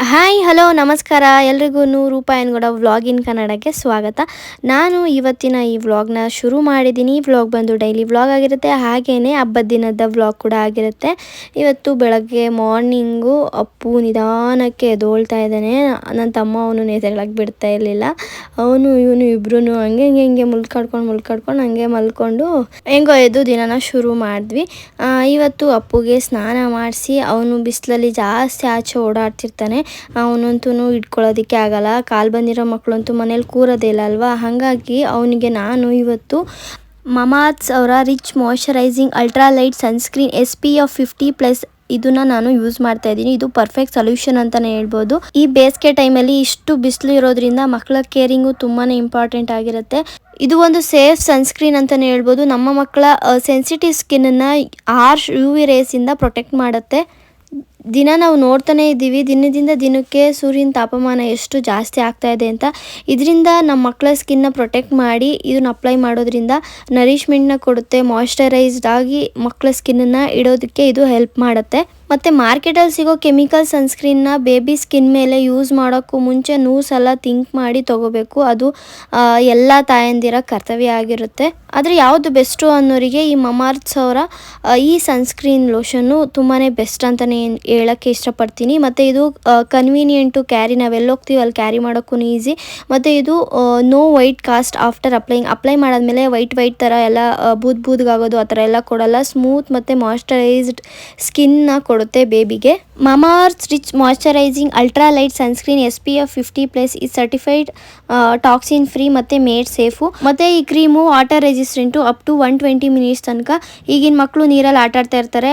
Hi hello ನಮಸ್ಕಾರ ಎಲ್ರಿಗೂ Roopa ಎನ್ಗೂಡ vlog ಇನ್ ಕನ್ನಡಕ್ಕೆ ಸ್ವಾಗತ. ನಾನು ಇವತ್ತಿನ ಈ ವ್ಲಾಗ್ನ ಶುರು ಮಾಡಿದ್ದೀನಿ. ಈ ವ್ಲಾಗ್ ಬಂದು ಡೈಲಿ ವ್ಲಾಗ್ ಆಗಿರುತ್ತೆ, ಹಾಗೆಯೇ ಹಬ್ಬದ ದಿನದ ವ್ಲಾಗ್ ಕೂಡ ಆಗಿರುತ್ತೆ. ಇವತ್ತು ಬೆಳಗ್ಗೆ ಮಾರ್ನಿಂಗು ಅಪ್ಪು ನಿಧಾನಕ್ಕೆ ಎದ್ದೋಳ್ತಾ ಇದ್ದಾನೆ. ನನ್ನ ತಮ್ಮ ಅವನು ನೇತರಳಕ್ಕೆ ಬಿಡ್ತಾ ಇರಲಿಲ್ಲ. ಅವನು ಇವನು ಇಬ್ರು ಹಂಗೆ ಹಿಂಗೆ ಮುಲ್ಕಾಡ್ಕೊಂಡು ಹಂಗೆ ಮಲ್ಕೊಂಡು ಹೆಂಗೋ ಎದ್ದು ದಿನನ ಶುರು ಮಾಡಿದ್ವಿ. ಇವತ್ತು ಅಪ್ಪುಗೆ ಸ್ನಾನ ಮಾಡಿಸಿ ಅವನು ಬಿಸಿಲಲ್ಲಿ ಜಾಸ್ತಿ ಆಚೆ ಓಡಾಡ್ತಿರ್ತಾನೆ. ಅವನಂತೂ ಇಟ್ಕೊಳ್ಳೋದಕ್ಕೆ ಆಗಲ್ಲ. ಕಾಲು ಬಂದಿರೋ ಮಕ್ಕಳಂತೂ ಮನೇಲಿ ಕೂರೋದೇ ಇಲ್ಲ ಅಲ್ವಾ. ಹಾಗಾಗಿ ಅವನಿಗೆ ನಾನು ಇವತ್ತು ಮಮಾತ್ಸ್ ಅವರ rich moisturising ultra light sunscreen SPF 50+ ಇದನ್ನ ನಾನು ಯೂಸ್ ಮಾಡ್ತಾ ಇದ್ದೀನಿ. ಇದು ಪರ್ಫೆಕ್ಟ್ ಸೊಲ್ಯೂಷನ್ ಅಂತಾನೆ ಹೇಳ್ಬೋದು. ಈ ಬೇಸಿಗೆ ಟೈಮಲ್ಲಿ ಇಷ್ಟು ಬಿಸಿಲು ಇರೋದ್ರಿಂದ ಮಕ್ಕಳ ಕೇರಿಂಗು ತುಂಬಾನೇ ಇಂಪಾರ್ಟೆಂಟ್ ಆಗಿರುತ್ತೆ. ಇದು ಒಂದು ಸೇಫ್ ಸನ್ಸ್ಕ್ರೀನ್ ಅಂತಾನೆ ಹೇಳ್ಬೋದು. ನಮ್ಮ ಮಕ್ಕಳ ಸೆನ್ಸಿಟಿವ್ ಸ್ಕಿನ್ನನ್ನು ಹಾರ್ಶ್ UV ರೇಸಿಂದ ಪ್ರೊಟೆಕ್ಟ್ ಮಾಡುತ್ತೆ. ದಿನ ನಾವು ನೋಡ್ತಾನೆ ಇದ್ದೀವಿ, ದಿನದಿಂದ ದಿನಕ್ಕೆ ಸೂರ್ಯನ ತಾಪಮಾನ ಎಷ್ಟು ಜಾಸ್ತಿ ಆಗ್ತಾ ಇದೆ ಅಂತ. ಇದರಿಂದ ನಮ್ಮ ಮಕ್ಕಳ ಸ್ಕಿನ್ನ ಪ್ರೊಟೆಕ್ಟ್ ಮಾಡಿ ಇದನ್ನ ಅಪ್ಲೈ ಮಾಡೋದ್ರಿಂದ ನರಿಶ್ಮೆಂಟ್ನ ಕೊಡುತ್ತೆ. ಮಾಯ್ಶ್ಚರೈಸ್ಡ್ ಆಗಿ ಮಕ್ಕಳ ಸ್ಕಿನ್ನನ್ನು ಇಡೋದಕ್ಕೆ ಇದು ಹೆಲ್ಪ್ ಮಾಡುತ್ತೆ. ಮತ್ತು ಮಾರ್ಕೆಟಲ್ಲಿ ಸಿಗೋ ಕೆಮಿಕಲ್ ಸನ್ಸ್ಕ್ರೀನ್ನ ಬೇಬಿ ಸ್ಕಿನ್ ಮೇಲೆ ಯೂಸ್ ಮಾಡೋಕ್ಕೂ ಮುಂಚೆ 100 ಸಲ ಥಿಂಕ್ ಮಾಡಿ ತೊಗೋಬೇಕು. ಅದು ಎಲ್ಲ ತಾಯಂದಿರ ಕರ್ತವ್ಯ ಆಗಿರುತ್ತೆ. ಆದರೆ ಯಾವುದು ಬೆಸ್ಟು ಅನ್ನೋರಿಗೆ ಈ ಮಮಾರ್ತ್ಸ್ ಅವರ ಈ ಸನ್ಸ್ಕ್ರೀನ್ ಲೋಷನ್ನು ತುಂಬಾ ಬೆಸ್ಟ್ ಅಂತಲೇ ಹೇಳೋಕ್ಕೆ ಇಷ್ಟಪಡ್ತೀನಿ. ಮತ್ತು ಇದು ಕನ್ವೀನಿಯೆಂಟು ಕ್ಯಾರಿ, ನಾವೆಲ್ಲ ಹೋಗ್ತೀವಿ ಅಲ್ಲಿ ಕ್ಯಾರಿ ಮಾಡೋಕ್ಕೂ ಈಸಿ. ಮತ್ತು ಇದು no white cast after apply ಮಾಡಾದ್ಮೇಲೆ ವೈಟ್ ಥರ ಎಲ್ಲ ಬೂದ್ಗಾಗೋದು ಆ ಥರ ಎಲ್ಲ ಕೊಡಲ್ಲ. ಸ್ಮೂತ್ ಮತ್ತು ಮಾಯ್ಶ್ಚರೈಸ್ಡ್ ಸ್ಕಿನ್ನ ಕೊಡುತ್ತೆ ಬೇಬಿಗೆ. Mamaearth rich moisturising ultra light sunscreen SPF 50+ ಈ ಸರ್ಟಿಫೈಡ್ ಟಾಕ್ಸಿನ್ ಫ್ರೀ ಮತ್ತು ಮೇಡ್ ಸೇಫು. ಮತ್ತು ಈ cream water resistant up to 120 minutes ತನಕ. ಈಗಿನ ಮಕ್ಕಳು ನೀರಲ್ಲಿ ಆಟಾಡ್ತಾ ಇರ್ತಾರೆ.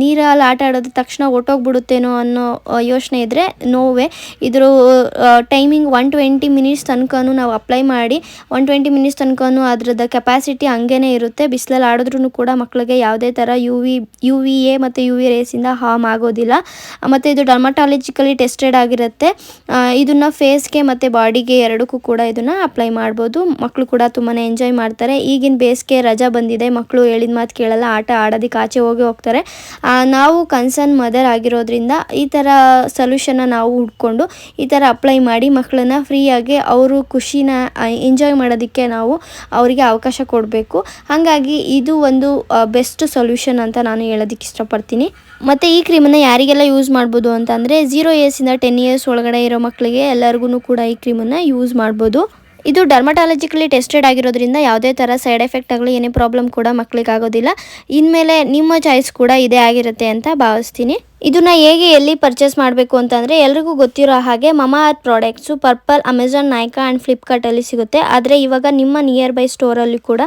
ನೀರಲ್ಲಿ ಆಟ ಆಡೋದ ತಕ್ಷಣ ಹೊಟ್ಟೋಗ್ಬಿಡುತ್ತೇನೋ ಅನ್ನೋ ಯೋಚನೆ ಇದ್ದರೆ ನೋವೇ. ಇದ್ರ ಟೈಮಿಂಗ್ 120 ಮಿನಿಟ್ಸ್ ತನಕನೂ ನಾವು ಅಪ್ಲೈ ಮಾಡಿ 120 ಮಿನಿಟ್ಸ್ ತನಕನೂ ಅದರದ ಕೆಪಾಸಿಟಿ ಹಂಗೇ ಇರುತ್ತೆ. ಬಿಸಿಲಲ್ಲಿ ಆಡಿದ್ರೂ ಕೂಡ ಮಕ್ಕಳಿಗೆ ಯಾವುದೇ ಥರ UVA ಮತ್ತು UV ರೇಸಿಂದ ಹಾರ್ಮ್ ಆಗೋದಿಲ್ಲ. ಮತ್ತು ಇದು ಡರ್ಮಟಾಲಜಿಕಲಿ ಟೆಸ್ಟೆಡ್ ಆಗಿರುತ್ತೆ. ಇದನ್ನು ಫೇಸ್ಗೆ ಮತ್ತು ಬಾಡಿಗೆ ಎರಡಕ್ಕೂ ಕೂಡ ಇದನ್ನು ಅಪ್ಲೈ ಮಾಡ್ಬೋದು. ಮಕ್ಕಳು ಕೂಡ ತುಂಬಾ ಎಂಜಾಯ್ ಮಾಡ್ತಾರೆ. ಈಗಿನ ಬೇಸಿಗೆ ರಜಾ ಬಂದಿದೆ, ಮಕ್ಕಳು ಹೇಳಿದ ಮಾತು ಕೇಳಲ್ಲ, ಆಟ ಆಡೋದಕ್ಕೆ ಆಚೆ ಹೋಗ್ತಾರೆ. ನಾವು ಕನ್ಸರ್ನ್ ಮದರ್ ಆಗಿರೋದ್ರಿಂದ ಈ ಥರ ಸೊಲ್ಯೂಷನ್ನ ನಾವು ಹುಡ್ಕೊಂಡು ಈ ಥರ ಅಪ್ಲೈ ಮಾಡಿ ಮಕ್ಕಳನ್ನ ಫ್ರೀಯಾಗಿ ಅವರು ಖುಷಿನ ಎಂಜಾಯ್ ಮಾಡೋದಕ್ಕೆ ನಾವು ಅವರಿಗೆ ಅವಕಾಶ ಕೊಡಬೇಕು. ಹಾಗಾಗಿ ಇದು ಒಂದು ಬೆಸ್ಟ್ ಸೊಲ್ಯೂಷನ್ ಅಂತ ನಾನು ಹೇಳೋದಕ್ಕೆ ಇಷ್ಟಪಡ್ತೀನಿ. ಮತ್ತು ಈ ಕ್ರೀಮನ್ನು ಯಾರಿಗೆಲ್ಲ ಯೂಸ್ ಮಾಡ್ಬೋದು ಅಂತಂದರೆ 0 ಇಯರ್ಸಿಂದ 10 ಇಯರ್ಸ್ ಒಳಗಡೆ ಇರೋ ಮಕ್ಕಳಿಗೆ ಎಲ್ಲರಿಗೂ ಕೂಡ ಈ ಕ್ರೀಮನ್ನು ಯೂಸ್ ಮಾಡ್ಬೋದು. ಇದು ಡರ್ಮಟಾಲಜಿಕಲಿ ಟೆಸ್ಟೆಡ್ ಆಗಿರೋದ್ರಿಂದ ಯಾವುದೇ ಥರ ಸೈಡ್ ಎಫೆಕ್ಟ್ ಆಗಲಿ ಏನೇ ಪ್ರಾಬ್ಲಮ್ ಕೂಡ ಮಕ್ಕಳಿಗೆ ಆಗೋದಿಲ್ಲ. ಇನ್ಮೇಲೆ ನಿಮ್ಮ ಚಾಯ್ಸ್ ಕೂಡ ಇದೇ ಆಗಿರುತ್ತೆ ಅಂತ ಭಾವಿಸ್ತೀನಿ. ಇದನ್ನು ಹೇಗೆ ಎಲ್ಲಿ ಪರ್ಚೇಸ್ ಮಾಡಬೇಕು ಅಂತಂದರೆ ಎಲ್ರಿಗೂ ಗೊತ್ತಿರೋ ಹಾಗೆ Mamaearth products Purplle, Amazon, Nykaa and ಫ್ಲಿಪ್ಕಾರ್ಟಲ್ಲಿ ಸಿಗುತ್ತೆ. ಆದರೆ ಇವಾಗ ನಿಮ್ಮ ನಿಯರ್ ಬೈ ಸ್ಟೋರಲ್ಲಿ ಕೂಡ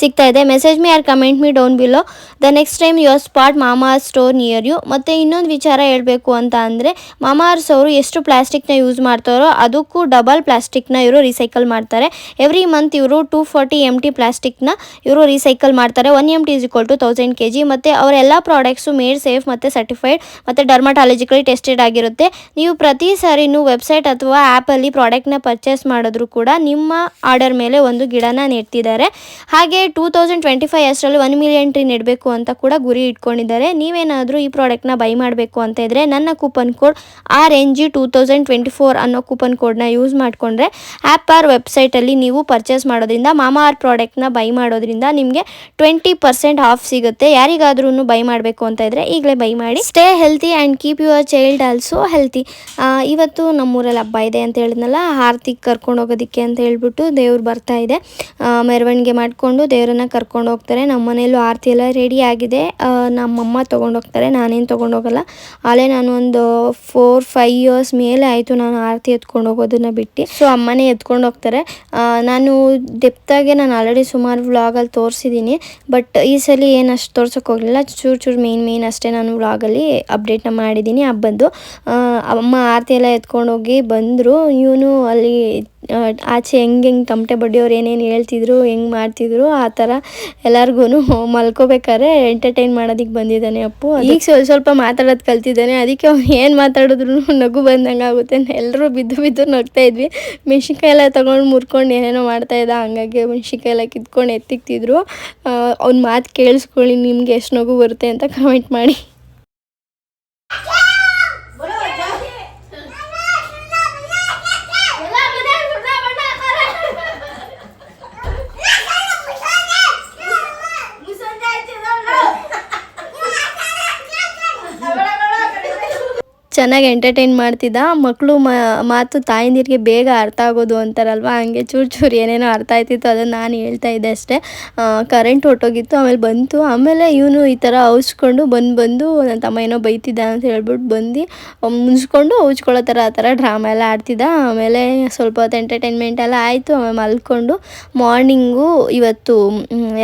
ಸಿಗ್ತಾ ಇದೆ. Message me or comment me down below the next time your spot Mamaearth store near you. ಮತ್ತು ಇನ್ನೊಂದು ವಿಚಾರ ಹೇಳಬೇಕು ಅಂತ ಅಂದರೆ ಮಮಾಅರ್ತ್ ಅವರು ಎಷ್ಟು ಪ್ಲಾಸ್ಟಿಕ್ನ ಯೂಸ್ ಮಾಡ್ತಾರೋ ಅದಕ್ಕೂ ಡಬಲ್ ಪ್ಲಾಸ್ಟಿಕ್ನ ಇವರು ರಿಸೈಕಲ್ ಮಾಡ್ತಾರೆ. ಎವ್ರಿ ಮಂತ್ ಇವರು 240 MT ಪ್ಲಾಸ್ಟಿಕ್ನ ಇವರು ರಿಸೈಕಲ್ ಮಾಡ್ತಾರೆ. 1 MT = 1000 kg. ಮತ್ತು ಅವರೆಲ್ಲ ಪ್ರಾಡಕ್ಟ್ಸು ಮೇಡ್ ಸೇಫ್ ಮತ್ತು ಸರ್ಟಿಫೈಡ್ ಮತ್ತು ಡರ್ಮಟಾಲಜಿಕಲಿ ಟೆಸ್ಟೆಡ್ ಆಗಿರುತ್ತೆ. ನೀವು ಪ್ರತಿ ಸಾರಿನೂ ವೆಬ್ಸೈಟ್ ಅಥವಾ ಆ್ಯಪಲ್ಲಿ ಪ್ರಾಡಕ್ಟ್ನ ಪರ್ಚೇಸ್ ಮಾಡಿದ್ರೂ ಕೂಡ ನಿಮ್ಮ ಆರ್ಡರ್ ಮೇಲೆ ಒಂದು ಗಿಡನ ನೆಡ್ತಿದ್ದಾರೆ. ಹಾಗೆ 2025 ಅಷ್ಟರಲ್ಲಿ 1 ಮಿಲಿಯನ್ ಟ್ರೀ ನೆಡಬೇಕು ಅಂತ ಕೂಡ ಗುರಿ ಇಟ್ಕೊಂಡಿದ್ದಾರೆ. ನೀವೇನಾದರೂ ಈ ಪ್ರಾಡಕ್ಟ್ನ ಬೈ ಮಾಡಬೇಕು ಅಂತ ಇದ್ದರೆ ನನ್ನ ಕೂಪನ್ ಕೋಡ್ RNG2024 ಅನ್ನೋ ಕೂಪನ್ ಕೋಡ್ನ ಯೂಸ್ ಮಾಡಿಕೊಂಡ್ರೆ ಆ್ಯಪ್ ಆರ್ ವೆಬ್ಸೈಟಲ್ಲಿ ನೀವು ಪರ್ಚೇಸ್ ಮಾಡೋದ್ರಿಂದ ಮಮಾಅರ್ತ್ ಪ್ರಾಡಕ್ಟ್ನ ಬೈ ಮಾಡೋದ್ರಿಂದ ನಿಮಗೆ 20% ಆಫ್ ಸಿಗುತ್ತೆ. ಯಾರಿಗಾದ್ರೂ ಬೈ ಮಾಡಬೇಕು ಅಂತ ಇದ್ದರೆ ಈಗಲೇ ಬೈ ಮಾಡಿ. Stay healthy and keep your child also healthy. ಇವತ್ತು ನಮ್ಮೂರಲ್ಲಿ ಹಬ್ಬ ಇದೆ ಅಂತ ಹೇಳಿದ್ನಲ್ಲ, ಆರತಿಗೆ ಕರ್ಕೊಂಡು ಹೋಗೋದಕ್ಕೆ ಅಂತ ಹೇಳ್ಬಿಟ್ಟು ದೇವ್ರು ಬರ್ತಾ ಇದೆ. ಮೆರವಣಿಗೆ ಮಾಡಿಕೊಂಡು ದೇವರನ್ನ ಕರ್ಕೊಂಡು ಹೋಗ್ತಾರೆ. ನಮ್ಮ ಮನೆಯಲ್ಲೂ ಆರತಿ ಎಲ್ಲ ರೆಡಿ ಆಗಿದೆ. ನಮ್ಮಮ್ಮ ತೊಗೊಂಡೋಗ್ತಾರೆ, ನಾನೇನು ತೊಗೊಂಡೋಗಲ್ಲ. ಅಲ್ಲೇ ನಾನು ಒಂದು 4-5 ಇಯರ್ಸ್ ಮೇಲೆ ಆಯಿತು ನಾನು ಆರತಿ ಎತ್ಕೊಂಡು ಹೋಗೋದನ್ನ ಬಿಟ್ಟು. ಸೊ ಅಮ್ಮನೇ ಎತ್ಕೊಂಡು ಹೋಗ್ತಾರೆ. ನಾನು ಡೆಪ್ತಾಗೆ ನಾನು ಆಲ್ರೆಡಿ ಸುಮಾರು ವ್ಲಾಗಲ್ಲಿ ತೋರಿಸಿದ್ದೀನಿ. ಬಟ್ ಈ ಸಲ ಏನು ಅಷ್ಟು ತೋರ್ಸೋಕೆ ಹೋಗಲಿಲ್ಲ. ಚೂರು ಮೇನ್ ಅಷ್ಟೇ ನಾನು ವ್ಲಾಗಲ್ಲಿ ಅಪ್ಡೇಟ್ನ ಮಾಡಿದ್ದೀನಿ ಹಬ್ಬದ್ದು. ಅಮ್ಮ ಆರತಿ ಎಲ್ಲ ಎತ್ಕೊಂಡೋಗಿ ಬಂದರು. ಇವನು ಅಲ್ಲಿ ಆಚೆ ಹೆಂಗೆ ತಮಟೆ ಬಡ್ಡಿಯವ್ರು ಏನೇನು ಹೇಳ್ತಿದ್ರು, ಹೆಂಗೆ ಮಾಡ್ತಿದ್ರು ಆ ಥರ ಎಲ್ಲರಿಗೂ ಮಲ್ಕೋಬೇಕಾದ್ರೆ ಎಂಟರ್ಟೈನ್ ಮಾಡೋದಕ್ಕೆ ಬಂದಿದ್ದಾನೆ ಅಪ್ಪು. ಈಗ ಸ್ವಲ್ಪ ಮಾತಾಡೋದು ಕಲ್ತಿದ್ದಾನೆ. ಅದಕ್ಕೆ ಅವ್ನು ಏನು ಮಾತಾಡಿದ್ರು ನಗು ಬಂದಂಗೆ ಆಗುತ್ತೆ. ಎಲ್ಲರೂ ಬಿದ್ದು ನಗ್ತಾ ಇದ್ವಿ. ಮೆಣಸಿನ್ಕಾಯಿ ಎಲ್ಲ ತೊಗೊಂಡು ಮುರ್ಕೊಂಡು ಏನೇನೋ ಮಾಡ್ತಾಯಿದ್ದ. ಹಂಗಾಗಿ ಮೆಣಸಿನ್ಕಾಯಿ ಎಲ್ಲ ಕಿತ್ಕೊಂಡು ಎತ್ತಿಕ್ತಿದ್ರು. ಅವ್ನ ಮಾತು ಕೇಳಿಸ್ಕೊಳ್ಳಿ, ನಿಮ್ಗೆ ಎಷ್ಟು ನಗು ಬರುತ್ತೆ ಅಂತ ಕಮೆಂಟ್ ಮಾಡಿ. ಚೆನ್ನಾಗಿ ಎಂಟರ್ಟೈನ್ ಮಾಡ್ತಿದ್ದ. ಮಕ್ಕಳು ಮಾತು ತಾಯಂದಿರಿಗೆ ಬೇಗ ಅರ್ಥ ಆಗೋದು ಅಂತಾರಲ್ವ, ಹಂಗೆ ಚೂರು ಏನೇನೋ ಅರ್ಥ ಆಯ್ತಿತ್ತು ಅದನ್ನು ನಾನು ಹೇಳ್ತಾ ಇದ್ದೆ ಅಷ್ಟೇ. ಕರೆಂಟ್ ಹೊಟ್ಟೋಗಿತ್ತು, ಆಮೇಲೆ ಬಂತು. ಆಮೇಲೆ ಇವನು ಈ ಥರ ಔಚ್ಕೊಂಡು ಬಂದು ನನ್ನ ತಮ್ಮ ಏನೋ ಬೈತಿದ್ದ ಅಂತ ಹೇಳ್ಬಿಟ್ಟು ಬಂದು ಮುನ್ಸ್ಕೊಂಡು ಔಚ್ಕೊಳ್ಳೋ ಥರ ಆ ಥರ ಡ್ರಾಮಾ ಎಲ್ಲ ಆಡ್ತಿದ್ದ. ಆಮೇಲೆ ಸ್ವಲ್ಪ ಹೊತ್ತು ಎಂಟರ್ಟೈನ್ಮೆಂಟ್ ಎಲ್ಲ ಆಯಿತು. ಆಮೇಲೆ ಮಲ್ಕೊಂಡು ಮಾರ್ನಿಂಗು ಇವತ್ತು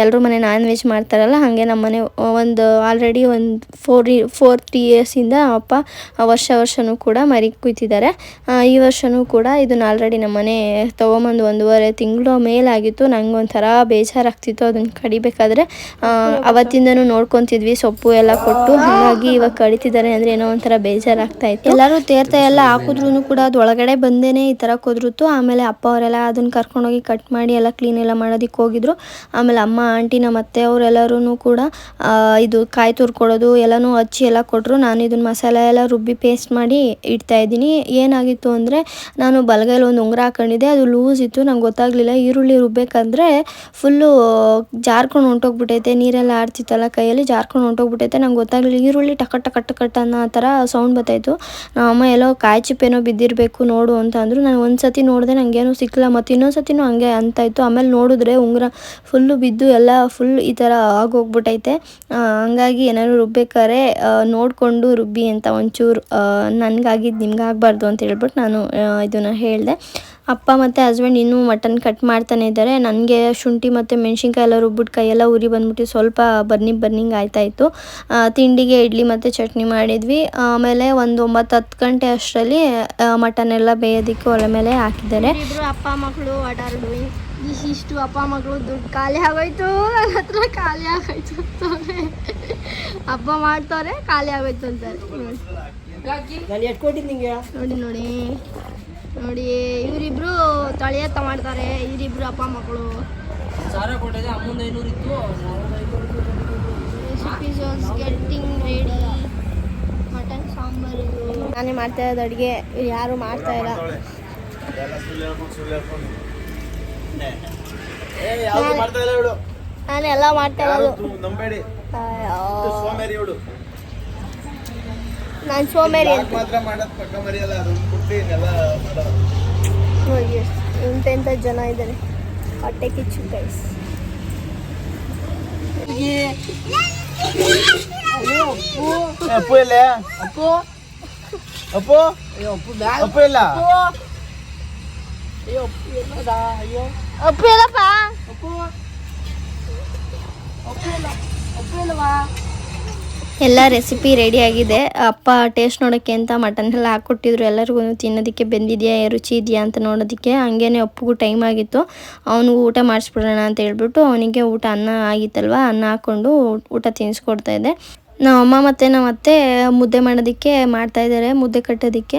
ಎಲ್ಲರೂ ಮನೆ ನಾನ್ ವೆಜ್ ಮಾಡ್ತಾರಲ್ಲ, ಹಾಗೆ ನಮ್ಮ ಮನೆ ಒಂದು ಆಲ್ರೆಡಿ ಒಂದು 4 ಇಯರ್ಸಿಂದ ಅಪ್ಪ ವರ್ಷವೂ ಕೂಡ ಮರಿ ಕುಯ್ತಿದ್ದಾರೆ. ಈ ವರ್ಷವೂ ಕೂಡ ಇದನ್ನು ಆಲ್ರೆಡಿ ನಮ್ಮ ಮನೆ ತೊಗೊಂಬಂದು 1.5 ತಿಂಗಳು ಮೇಲಾಗಿತ್ತು. ನಂಗೆ ಒಂಥರ ಬೇಜಾರಾಗ್ತಿತ್ತು ಅದನ್ನು ಕಡಿಬೇಕಾದ್ರೆ. ಅವತ್ತಿಂದನೂ ನೋಡ್ಕೊತಿದ್ವಿ, ಸೊಪ್ಪು ಎಲ್ಲ ಕೊಟ್ಟು. ಹಾಗಾಗಿ ಇವಾಗ ಕಡಿತಿದ್ದಾರೆ ಅಂದರೆ ಏನೋ ಒಂಥರ ಬೇಜಾರಾಗ್ತಾ ಇತ್ತು. ಎಲ್ಲರೂ ತೇರ್ತಾ ಎಲ್ಲ ಹಾಕಿದ್ರೂ ಕೂಡ ಅದು ಒಳಗಡೆ ಬಂದೇನೆ ಈ ಥರ ಕುದುರುತ್ತು. ಆಮೇಲೆ ಅಪ್ಪ ಅವರೆಲ್ಲ ಅದನ್ನು ಕರ್ಕೊಂಡೋಗಿ ಕಟ್ ಮಾಡಿ ಎಲ್ಲ ಕ್ಲೀನ್ ಎಲ್ಲ ಮಾಡೋದಕ್ಕೆ ಹೋಗಿದ್ರು. ಆಮೇಲೆ ಅಮ್ಮ, ಆಂಟಿ, ನಮ್ಮ ಅತ್ತೆ ಅವರೆಲ್ಲರೂ ಕೂಡ ಇದು ಕಾಯಿ ತುರ್ಕೊಡೋದು ಎಲ್ಲನೂ ಹಚ್ಚಿ ಎಲ್ಲ ಕೊಟ್ಟರು. ನಾನು ಇದನ್ನು ಮಸಾಲೆ ಎಲ್ಲ ರುಬ್ಬಿ ಪೇಸ್ಟ್ ಮಾಡಿ ಇಡ್ತಾಯಿದ್ದೀನಿ. ಏನಾಗಿತ್ತು ಅಂದರೆ ನಾನು ಬಲಗೈಲಿ ಒಂದು ಉಂಗುರ ಹಾಕೊಂಡಿದ್ದೆ, ಅದು ಲೂಸ್ ಇತ್ತು, ನಂಗೆ ಗೊತ್ತಾಗಲಿಲ್ಲ. ಈರುಳ್ಳಿ ರುಬ್ಬೇಕಂದ್ರೆ ಫುಲ್ಲು ಜಾರ್ಕೊಂಡು ಹೊಂಟೋಗ್ಬಿಟ್ಟೈತೆ, ನೀರೆಲ್ಲ ಆಡ್ತಿತ್ತಲ್ಲ ಕೈಯಲ್ಲಿ ಜಾರ್ಕೊಂಡು ಹೊಂಟೋಗ್ಬಿಟ್ಟೈತೆ. ನಂಗೆ ಗೊತ್ತಾಗಲಿಲ್ಲ. ಈರುಳ್ಳಿ ಟಕ ಅನ್ನೋ ಆ ಥರ ಸೌಂಡ್ ಬರ್ತಾಯಿತ್ತು. ನಮ್ಮಮ್ಮ ಎಲ್ಲೋ ಕಾಯಿ ಚಿಪ್ಪೇನೋ ಬಿದ್ದಿರಬೇಕು ನೋಡು ಅಂತ ಅಂದರು. ನಾನು ಒಂದು ಸತಿ ನೋಡಿದೆ, ನನಗೇನೂ ಸಿಕ್ಕಲ್ಲ. ಮತ್ತು ಇನ್ನೊಂದು ಸತಿನೂ ಹಂಗೆ ಅಂತಾಯಿತ್ತು. ಆಮೇಲೆ ನೋಡಿದ್ರೆ ಉಂಗುರ ಫುಲ್ಲು ಬಿದ್ದು ಎಲ್ಲ ಫುಲ್ ಈ ಥರ ಆಗೋಗ್ಬಿಟ್ಟೈತೆ. ಹಂಗಾಗಿ ಏನಾದ್ರು ರುಬ್ಬೇಕಾದ್ರೆ ನೋಡಿಕೊಂಡು ರುಬ್ಬಿ ಅಂತ ಒಂಚೂರು ನನಗಾಗಿದ್ದು ನಿಮ್ಗೆ ಆಗಬಾರ್ದು ಅಂತ ಹೇಳ್ಬಿಟ್ಟು ನಾನು ಇದನ್ನು ಹೇಳಿದೆ. ಅಪ್ಪ ಮತ್ತು ಹಸ್ಬೆಂಡ್ ಇನ್ನೂ ಮಟನ್ ಕಟ್ ಮಾಡ್ತಾನೆ ಇದ್ದಾರೆ. ನನಗೆ ಶುಂಠಿ ಮತ್ತು ಮೆಣಸಿನ್ಕಾಯಿ ಎಲ್ಲ ರುಬ್ಬಿಟ್ಟು ಕೈಯೆಲ್ಲ ಉರಿ ಬಂದ್ಬಿಟ್ಟು ಸ್ವಲ್ಪ ಬರ್ನಿಂಗ್ ಆಯ್ತಾಯಿತ್ತು. ತಿಂಡಿಗೆ ಇಡ್ಲಿ ಮತ್ತು ಚಟ್ನಿ ಮಾಡಿದ್ವಿ. ಆಮೇಲೆ ಒಂದು 9-10 ಗಂಟೆ ಅಷ್ಟರಲ್ಲಿ ಮಟನ್ ಎಲ್ಲ ಬೇಯೋದಕ್ಕೆ ಒಲೆ ಮೇಲೆ ಹಾಕಿದ್ದಾರೆ. ಇಬ್ಬರು ಅಪ್ಪ ಮಕ್ಕಳು ಇಷ್ಟು ಅಪ್ಪ ಮಕ್ಕಳು ದುಡ್ಡು ಖಾಲಿ ಆಗೋಯ್ತು, ನನ್ನ ಹತ್ರ ಖಾಲಿ ಆಗೋಯ್ತು ಅಂತಾರೆ. ಹಬ್ಬ ಮಾಡ್ತವ್ರೆ, ಖಾಲಿ ಆಗೋಯ್ತು ಅಂತಾರೆ. ನೋಡಿ ಇವರಿಬ್ರು ತಳಿಯತ್ತ ಮಾಡ್ತಾರೆ. ಇವರಿಬ್ರು ಅಪ್ಪ ಮಕ್ಕಳು. Getting ready. ಮಟನ್ ಸಾಂಬಾರು ನಾನೇ ಮಾಡ್ತಾ ಇರೋದು ಅಡುಗೆ, ಯಾರು ಮಾಡ್ತಾ ಇಲ್ಲ. ನಾನು ಎಲ್ಲ ಮಾಡ್ತಾ ಇರೋದು. ನಾನು ಸೋಮೇರಿ ನೋಡಿ ಇಂತೆಂಥ ಜನ ಇದ್ದಾರೆ. ಹೊಟ್ಟೆ ಕಿಚ್ಚು ಗೈಸ್. ಎಲ್ಲ ರೆಸಿಪಿ ರೆಡಿ ಆಗಿದೆ. ಅಪ್ಪ ಟೇಸ್ಟ್ ನೋಡೋಕ್ಕೆ ಅಂತ ಮಟನ್ ಎಲ್ಲ ಹಾಕ್ಕೊಟ್ಟಿದ್ರು ಎಲ್ಲರಿಗೂ ತಿನ್ನೋದಕ್ಕೆ. ಬೆಂದಿದೆಯಾ, ರುಚಿ ಇದೆಯಾ ಅಂತ ನೋಡೋದಕ್ಕೆ. ಹಂಗೇನೆ ಅಪ್ಪಗೂ ಟೈಮ್ ಆಗಿತ್ತು, ಅವನಿಗೂ ಊಟ ಮಾಡಿಸ್ಬಿಡೋಣ ಅಂತ ಹೇಳ್ಬಿಟ್ಟು ಅವನಿಗೆ ಊಟ ಅನ್ನ ಆಗಿತ್ತಲ್ವ, ಅನ್ನ ಹಾಕ್ಕೊಂಡು ಊಟ ತಿನ್ನಿಸ್ಕೊಡ್ತಾ ಇದ್ದೆ. ನಮ್ಮಮ್ಮ ಮತ್ತು ನಮ್ಮ ಅತ್ತೆ ಮುದ್ದೆ ಮಾಡೋದಕ್ಕೆ ಮಾಡ್ತಾಯಿದ್ದಾರೆ, ಮುದ್ದೆ ಕಟ್ಟೋದಕ್ಕೆ.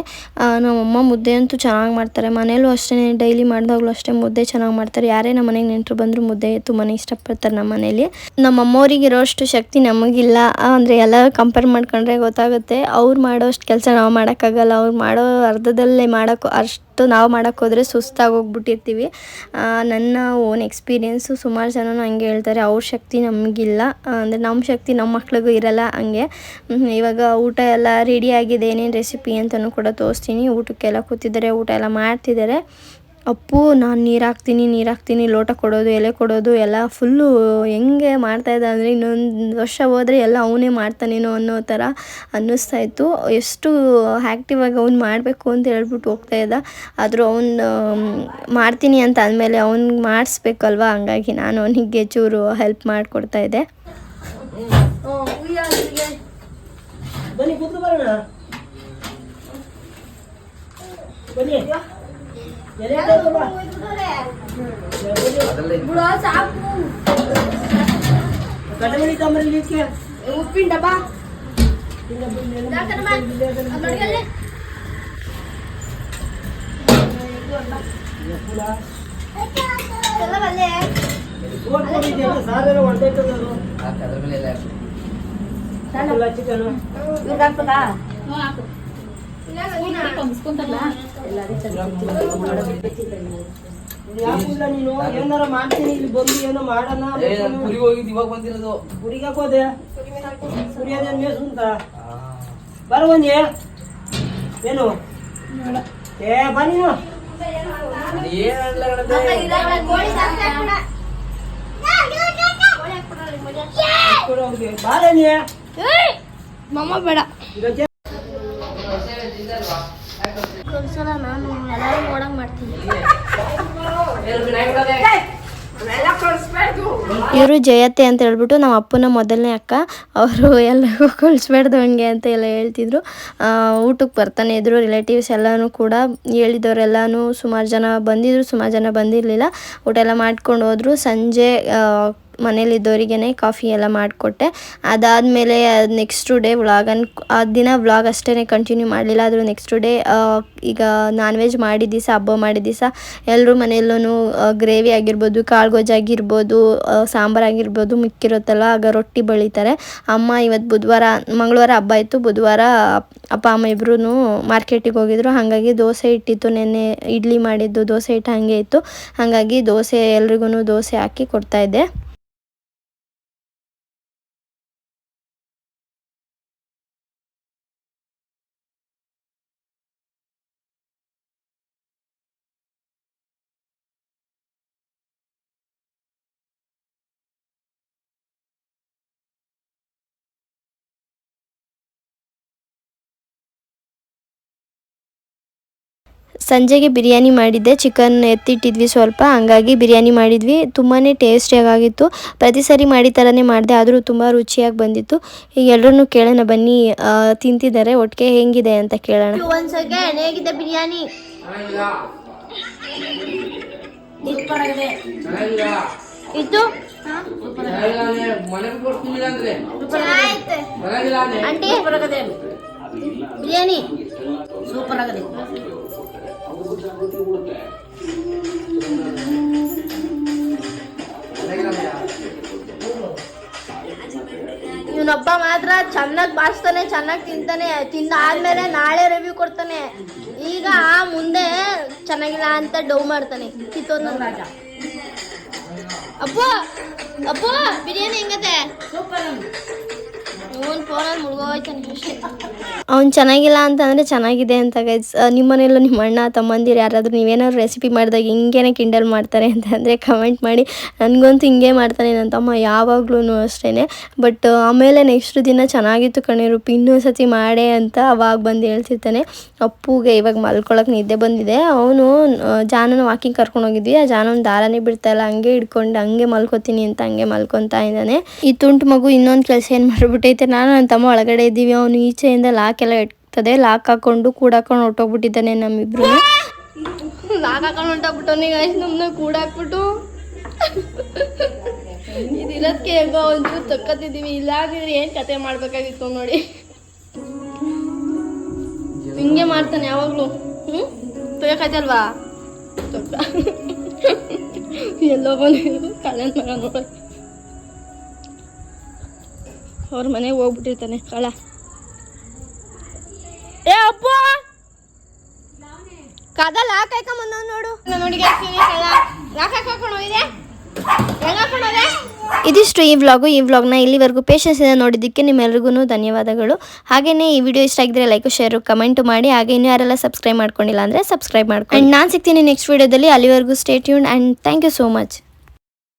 ನಮ್ಮಮ್ಮ ಮುದ್ದೆ ಅಂತೂ ಚೆನ್ನಾಗಿ ಮಾಡ್ತಾರೆ. ಮನೇಲೂ ಅಷ್ಟೇ, ಡೈಲಿ ಮಾಡಿದಾಗಲೂ ಅಷ್ಟೇ ಮುದ್ದೆ ಚೆನ್ನಾಗಿ ಮಾಡ್ತಾರೆ. ಯಾರೇ ನಮ್ಮ ಮನೆಗೆ ನೆಂಟರು ಬಂದರೂ ಮುದ್ದೆ ತುಂಬಾ ಇಷ್ಟಪಡ್ತಾರೆ ನಮ್ಮ ಮನೇಲಿ. ನಮ್ಮಮ್ಮವ್ರಿಗೆ ಇರೋಷ್ಟು ಶಕ್ತಿ ನಮಗಿಲ್ಲ. ಅಂದರೆ ಎಲ್ಲ ಕಂಪೇರ್ ಮಾಡ್ಕೊಂಡ್ರೆ ಗೊತ್ತಾಗುತ್ತೆ. ಅವ್ರು ಮಾಡೋಷ್ಟು ಕೆಲಸ ನಾವು ಮಾಡೋಕ್ಕಾಗಲ್ಲ. ಅವ್ರು ಮಾಡೋ ಅರ್ಧದಲ್ಲೇ ಅಷ್ಟು ನಾವು ಮಾಡೋಕ್ಕೋದ್ರೆ ಸುಸ್ತಾಗೋಗ್ಬಿಟ್ಟಿರ್ತೀವಿ. ನನ್ನ ಓನ್ ಎಕ್ಸ್ಪೀರಿಯೆನ್ಸು ಸುಮಾರು ಜನನೂ ಹಂಗೆ ಹೇಳ್ತಾರೆ. ಅವ್ರ ಶಕ್ತಿ ನಮಗಿಲ್ಲ, ಅಂದರೆ ನಮ್ಮ ಶಕ್ತಿ ನಮ್ಮ ಮಕ್ಳಿಗೂ ಇರಲ್ಲ. ಹಂಗೆ ಇವಾಗ ಊಟ ಎಲ್ಲ ರೆಡಿ ಆಗಿದೆ, ಏನೇನು ರೆಸಿಪಿ ಅಂತಲೂ ಕೂಡ ತೋರಿಸ್ತೀನಿ. ಊಟಕ್ಕೆಲ್ಲ ಕೂತಿದ್ದಾರೆ, ಊಟ ಎಲ್ಲ ಮಾಡ್ತಿದ್ದಾರೆ. ಅಪ್ಪು ನಾನು ನೀರು ಹಾಕ್ತೀನಿ, ಲೋಟ ಕೊಡೋದು, ಎಲೆ ಕೊಡೋದು ಎಲ್ಲ ಫುಲ್ಲು ಹೆಂಗೆ ಮಾಡ್ತಾಯಿದ್ದ ಅಂದರೆ ಇನ್ನೊಂದು ವರ್ಷ ಹೋದರೆ ಎಲ್ಲ ಅವನೇ ಮಾಡ್ತಾನೇನೋ ಅನ್ನೋ ಥರ ಅನ್ನಿಸ್ತಾಯಿತ್ತು. ಎಷ್ಟು ಆ್ಯಕ್ಟಿವಾಗಿ ಅವ್ನು ಮಾಡಬೇಕು ಅಂತ ಹೇಳ್ಬಿಟ್ಟು ಹೋಗ್ತಾಯಿದ್ದ. ಆದರೂ ಅವ್ನು ಮಾಡ್ತೀನಿ ಅಂತ ಅಂದಮೇಲೆ ಅವ್ನಿಗೆ ಮಾಡಿಸ್ಬೇಕಲ್ವ, ಹಂಗಾಗಿ ನಾನು ಅವನಿಗೆ ಚೂರು ಹೆಲ್ಪ್ ಮಾಡಿಕೊಡ್ತಾಯಿದ್ದೆ. ಉಪ್ಪಿನ ಡಬ್ಬ ನೀನು ಏನಾರ ಮಾಡ್ತೀನಿ, ಇಲ್ಲಿ ಬಂದು ಏನೋ ಮಾಡೋಣ. ಗುರಿಗೆ ಹೋಗಿದ್ದು ಇವಾಗ ಬಂದಿರೋದು. ಗುರಿಗೆ ಹಾಕೋದೆ ಕುರಿಯೋದೇನು ಮೇಸುಂತ ಬರ ಬಂದಿ ಏನು ಏ ಬನ್ನಿ ಮಮ್ಮ ಬೇಡ ನಾನು ಎಲ್ಲರೂ ನೋಡಂಗ್ ಮಾಡ್ತೀನಿ. ಇವರು ಜಯತ್ತೆ ಅಂತ ಹೇಳ್ಬಿಟ್ಟು ನಮ್ಮ ಅಪ್ಪನ ಮೊದಲನೇ ಅಕ್ಕ. ಅವರು ಎಲ್ಲರಿಗೂ ಕಳಿಸ್ಬೇಡ್ದು ಹಂಗೆ ಅಂತ ಎಲ್ಲ ಹೇಳ್ತಿದ್ರು. ಊಟಕ್ಕೆ ಬರ್ತಾನೆ ಇದ್ರು ರಿಲೇಟಿವ್ಸ್ ಎಲ್ಲನೂ ಕೂಡ. ಹೇಳಿದವರೆಲ್ಲನೂ ಸುಮಾರು ಜನ ಬಂದಿದ್ರು, ಸುಮಾರು ಜನ ಬಂದಿರಲಿಲ್ಲ. ಊಟ ಎಲ್ಲ ಮಾಡ್ಕೊಂಡು ಹೋದ್ರು. ಸಂಜೆ ಮನೇಲಿದ್ದವರಿಗೇ ಕಾಫಿ ಎಲ್ಲ ಮಾಡಿಕೊಟ್ಟೆ. ಅದಾದಮೇಲೆ ನೆಕ್ಸ್ಟ್ ಡೇ ಆ ದಿನ ವ್ಲಾಗ್ ಅಷ್ಟೇ ಕಂಟಿನ್ಯೂ ಮಾಡಲಿಲ್ಲ. ಆದರೂ ನೆಕ್ಸ್ಟ್ ಡೇ ಈಗ ನಾನ್ ವೆಜ್ ಮಾಡಿದ ದಿವಸ, ಹಬ್ಬ ಮಾಡಿದ ದಿವಸ ಎಲ್ಲರೂ ಮನೆಯಲ್ಲೂ ಗ್ರೇವಿ ಆಗಿರ್ಬೋದು, ಕಾಳು ಗೊಜ್ಜಾಗಿರ್ಬೋದು, ಸಾಂಬಾರಾಗಿರ್ಬೋದು ಮಿಕ್ಕಿರುತ್ತಲ್ಲ, ಆಗ ರೊಟ್ಟಿ ಬಳಿತಾರೆ ಅಮ್ಮ. ಇವತ್ತು ಮಂಗಳವಾರ ಹಬ್ಬ ಇತ್ತು. ಬುಧವಾರ ಅಪ್ಪ ಅಮ್ಮ ಇಬ್ಬರೂ ಮಾರ್ಕೆಟಿಗೆ ಹೋಗಿದ್ರು. ಹಾಗಾಗಿ ದೋಸೆ ಇಟ್ಟಿತ್ತು, ನೆನ್ನೆ ಇಡ್ಲಿ ಮಾಡಿದ್ದು ದೋಸೆ ಹಿಟ್ಟು ಹಾಗೆ ಇತ್ತು. ಹಾಗಾಗಿ ದೋಸೆ ಎಲ್ರಿಗೂ ದೋಸೆ ಹಾಕಿ ಕೊಡ್ತಾಯಿದ್ದೆ. ಸಂಜೆಗೆ ಬಿರಿಯಾನಿ ಮಾಡಿದ್ದೆ. ಚಿಕನ್ ಎತ್ತಿಟ್ಟಿದ್ವಿ ಸ್ವಲ್ಪ, ಹಂಗಾಗಿ ಬಿರಿಯಾನಿ ಮಾಡಿದ್ವಿ. ತುಂಬಾ ಟೇಸ್ಟಿಯಾಗಿತ್ತು. ಪ್ರತಿ ಸರಿ ಮಾಡಿ ಥರನೇ ಮಾಡಿದೆ, ಆದರೂ ತುಂಬ ರುಚಿಯಾಗಿ ಬಂದಿತ್ತು. ಈಗ ಎಲ್ಲರೂ ಕೇಳೋಣ ಬನ್ನಿ, ತಿಂತಿದ್ದಾರೆ ಒಟ್ಟಿಗೆ ಹೆಂಗಿದೆ ಅಂತ ಕೇಳೋಣ. ಒಂದು ಸೆಕೆಂಡ್, ಹೇಗಿದೆ ಬಿರಿಯಾನಿ? ಇದು ಆಂಟಿ ಬಿರಿಯಾನಿ ಸೂಪರ್ ಆಗಿದೆ. ಇವನೊಬ್ಬ ಮಾತ್ರ ಚೆನ್ನಾಗಿ ಬಾರಿಸ್ತಾನೆ, ಚೆನ್ನಾಗಿ ತಿಂತಾನೆ. ತಿಂದಾದ್ಮೇಲೆ ನಾಳೆ ರಿವ್ಯೂ ಕೊಡ್ತಾನೆ. ಈಗ ಮುಂದೆ ಚೆನ್ನಾಗಿಲ್ಲ ಅಂತ ಡೌ ಮಾಡ್ತಾನೆ. ಕಿತ್ತೋದ್ ರಾಜ. ಅಪ್ಪ ಅಪ್ಪ ಬಿರಿಯಾನಿ ಹೆಂಗದೆ? ಅವ್ನು ಚೆನ್ನಾಗಿಲ್ಲ ಅಂತಂದರೆ ಚೆನ್ನಾಗಿದೆ ಅಂತ ಗೈಸ್. ನಿಮ್ಮ ಮನೆಯಲ್ಲೂ ನಿಮ್ಮ ಅಣ್ಣ ತಮ್ಮಂದಿರು ಯಾರಾದರೂ ನೀವೇನಾದ್ರು ರೆಸಿಪಿ ಮಾಡಿದಾಗ ಹಿಂಗೇನೆ ಕಿಂಡಲ್ ಮಾಡ್ತಾರೆ ಅಂತಂದರೆ ಕಮೆಂಟ್ ಮಾಡಿ. ನನಗಂತೂ ಹಿಂಗೆ ಮಾಡ್ತಾನೆ ನನ್ನ ತಮ್ಮ ಯಾವಾಗ್ಲೂ ಅಷ್ಟೇ. ಬಟ್ ಆಮೇಲೆ ನೆಕ್ಸ್ಟ್ ದಿನ ಚೆನ್ನಾಗಿತ್ತು ಕಣಿರು, ಇನ್ನೊಂದು ಸತಿ ಮಾಡೇ ಅಂತ ಅವಾಗ ಬಂದು ಹೇಳ್ತಿರ್ತಾನೆ. ಅಪ್ಪುಗೆ ಇವಾಗ ಮಲ್ಕೊಳಕ್ಕೆ ನಿದ್ದೆ ಬಂದಿದೆ. ಅವನು ಜಾನನ ವಾಕಿಂಗ್ ಕರ್ಕೊಂಡು ಹೋಗಿದ್ವಿ. ಆ ಜಾನನ ದಾರನೇ ಬಿಡ್ತಾಯಿಲ್ಲ, ಹಂಗೆ ಹಿಡ್ಕೊಂಡು ಹಂಗೆ ಮಲ್ಕೋತೀನಿ ಅಂತ ಹಂಗೆ ಮಲ್ಕೊತಾ ಇದ್ದಾನೆ. ಈ ತುಂಟು ಮಗು ಇನ್ನೊಂದು ಕೆಲಸ ಏನು ಮಾಡಿಬಿಟ್ಟೈತೆ, ನಾನು ನನ್ನ ತಮ್ಮ ಒಳಗಡೆ ಇದ್ದೀವಿ, ಅವನು ಈಚೆಯಿಂದ ಲಾಕ್ ಎಲ್ಲ ಇರ್ತದೆ, ಲಾಕ್ ಹಾಕೊಂಡು ಕೂಡಾಕೊಂಡು ಹೊಟ್ಟೋಗ್ಬಿಟ್ಟಿದ್ದಾನೆ. ನಮ್ಮಿಬ್ರು ಲಾಕ್ ಹಾಕೊಂಡು ಹೊಂಟೋಗ್ಬಿಟ್ಟವನಿಗೆ ನಮ್ಮನ್ನ ಕೂಡಾಕ್ಬಿಟ್ಟು ಇದಿರೋದಕ್ಕೆ ಹೇಗೋ ಒಂಚೂರು ತಕ್ಕತ್ತಿದ್ದೀವಿ. ಇಲ್ಲಾಗಿದ್ರೆ ಏನು ಕತೆ ಮಾಡ್ಬೇಕಾಗಿತ್ತು ನೋಡಿ. ಹಿಂಗೆ ಮಾಡ್ತಾನೆ ಯಾವಾಗಲೂ. ತೊಯ್ಯಕೈತಲ್ವಾ ತೊಕ್ಕ ಎಲ್ಲೋ ಬಂದು ಕಳ್ಳನ ಮಗ ನೋಡ. ಅವ್ರ ಮನೆಗೆ ಹೋಗ್ಬಿಟ್ಟಿರ್ತಾನೆ ಕಳ್ಳ. ಏ ಅಪ್ಪ ಕದ ಲಾಕ್ ಹಾಕೊಂಬಂದ ನೋಡು. ನೋಡಿ ಕಳ್ಳ ಲಾಕ್ ಹಾಕೊಂಡು ಹೋಗಿದೆ. ಇದಿಷ್ಟು ಈ ವ್ಲಾಗ್ನ ಇಲ್ಲಿವರೆಗೂ ಪೇಷನ್ಸ್ ಇಂದ ನೋಡಿದ್ದಕ್ಕೆ ನಿಮ್ಮೆಲ್ರಿಗೂ ಧನ್ಯವಾದಗಳು. ಹಾಗೆಯೇ ಈ ವಿಡಿಯೋ ಇಷ್ಟ ಆಗಿದ್ರೆ ಲೈಕ್, ಶೇರ್, ಕಮೆಂಟ್ ಮಾಡಿ. ಹಾಗೆ ಇನ್ನೂ ಯಾರೆಲ್ಲ ಸಬ್ಸ್ಕ್ರೈಬ್ ಮಾಡ್ಕೊಂಡಿಲ್ಲ ಅಂದರೆ ಸಬ್ಸ್ಕ್ರೈಬ್ ಮಾಡ್ಕೊಂಡು. ನಾನು ಸಿಗ್ತೀನಿ ನೆಕ್ಸ್ಟ್ ವಿಡಿಯೋದಲ್ಲಿ. ಅಲ್ಲಿವರೆಗೂ stay tuned and thank you so much.